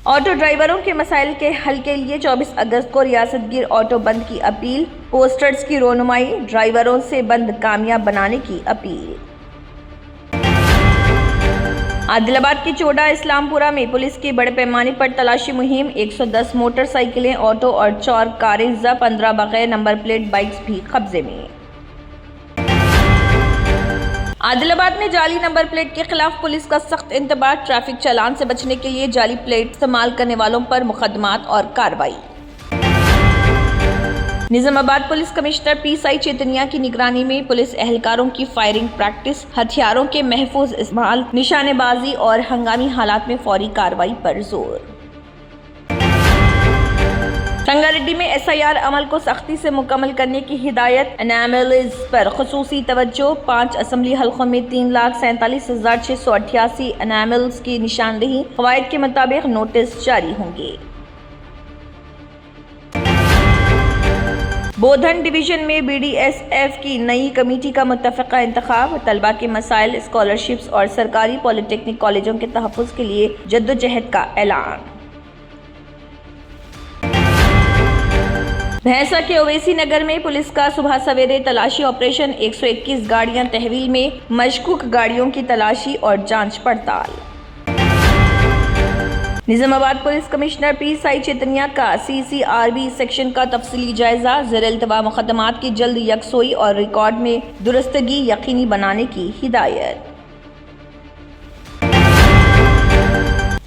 Auto ड्राइवरों के मसाइल के हल के लिए 24 अगस्त को रियासत गिर ऑटो बंद की अपील, पोस्टर्स की रोनुमाई, ड्राइवरों से बंद कामयाब बनाने की अपील। आदिलाबाद की चोडा इस्लामपुरा में पुलिस की बड़े पैमाने पर तलाशी मुहिम, 110 मोटरसाइकिलें, ऑटो और 4 कारें जब्त, 15 बगैर नंबर प्लेट बाइक्स भी कब्जे में। आदिलाबाद में जाली नंबर प्लेट के खिलाफ पुलिस का सख्त इंतबाह, ट्रैफिक चालान से बचने के लिए जाली प्लेट इस्तेमाल करने वालों पर मुकदमात और कार्रवाई। निजामाबाद पुलिस कमिश्नर PSI चेतनिया की निगरानी में पुलिस एहलकारों की फायरिंग प्रैक्टिस, हथियारों के महफूज इस्तेमाल, निशानेबाजी और हंगामी हालात में फौरी कार्रवाई पर जोर। संगारेड्डी में SIR अमल को सख्ती से मुकम्मल करने की हिदायत, एनामलीज पर खुसूसी तवज्जो, 5 असम्बली हल्कों में 3,47,688 एनामल्स की निशानदेही, क़वायद के मुताबिक नोटिस जारी होंगे। बोधन डिवीजन में BDSF की नई कमेटी का मुत्तफ़िक़ा इंतख़ाब, तलबा के मसाइल, स्कॉलरशिप्स और सरकारी पॉलिटेक्निक कॉलेजों के तहफ़्फ़ुज़ के लिए जद्दोजहद का ऐलान। भैंसा के ओवैसी नगर में पुलिस का सुबह सवेरे तलाशी ऑपरेशन, 121 गाड़ियां तहवील में, मशकूक गाड़ियों की तलाशी और जांच पड़ताल। निजामाबाद पुलिस कमिश्नर PSI चेतनिया का CCRB सेक्शन का तफसीली जायजा, ज़ेर-ए-इल्तिवा मुक़दमात की जल्द यकसोई और रिकॉर्ड में दुरुस्तगी यकीनी बनाने की हिदायत।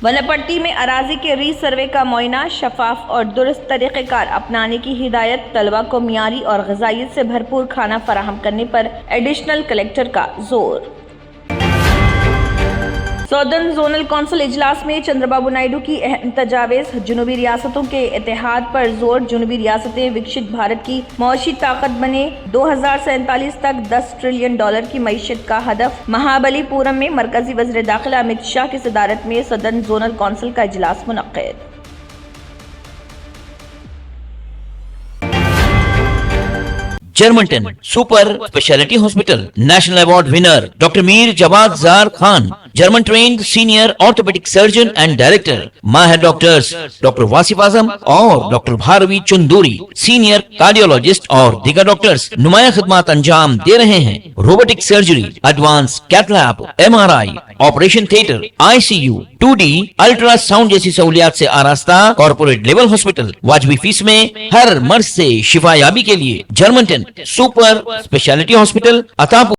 वनपट्टी में अराजी के री सर्वे का मुआयना, शफाफ और दुरुस्त तरीक़ेकार अपनाने की हिदायत, तलबा को मियारी और ग़िज़ाइयत से भरपूर खाना फराहम करने पर एडिशनल कलेक्टर का जोर। सदर्न जोनल कौंसिल इजलास में चंद्रबाबू नायडू की अहम तजावीज़, जुनूबी रियासतों के इत्तेहाद पर जोर, जुनूबी रियासतें विकसित भारत की मौशी ताकत बने, 2047 तक $10 ट्रिलियन की मईशत का हदफ। महाबलीपुरम में मरकजी वज़ीर दाखिला अमित शाह की सदारत में सदर्न जोनल कौंसिल का इजलास मुनक्किद। Germanten super speciality hospital, national award winner doctor Mir Jawad Zar Khan, German trained senior orthopaedic surgeon and director, माहिर डॉक्टर्स डॉक्टर वासिफ आजम और doctor Bharvi Chanduri, senior cardiologist और दीगर डॉक्टर्स नुमाया खिदमत अंजाम दे रहे हैं। Robotic surgery, advance cath lab, MRI, operation theatre, ICU, 2D ultrasound जैसी सहूलियात से आरास्ता कॉर्पोरेट लेवल हॉस्पिटल, वाजबी फीस में हर मर्ज से शिफायाबी के लिए Germanton super speciality hospital, Attapur.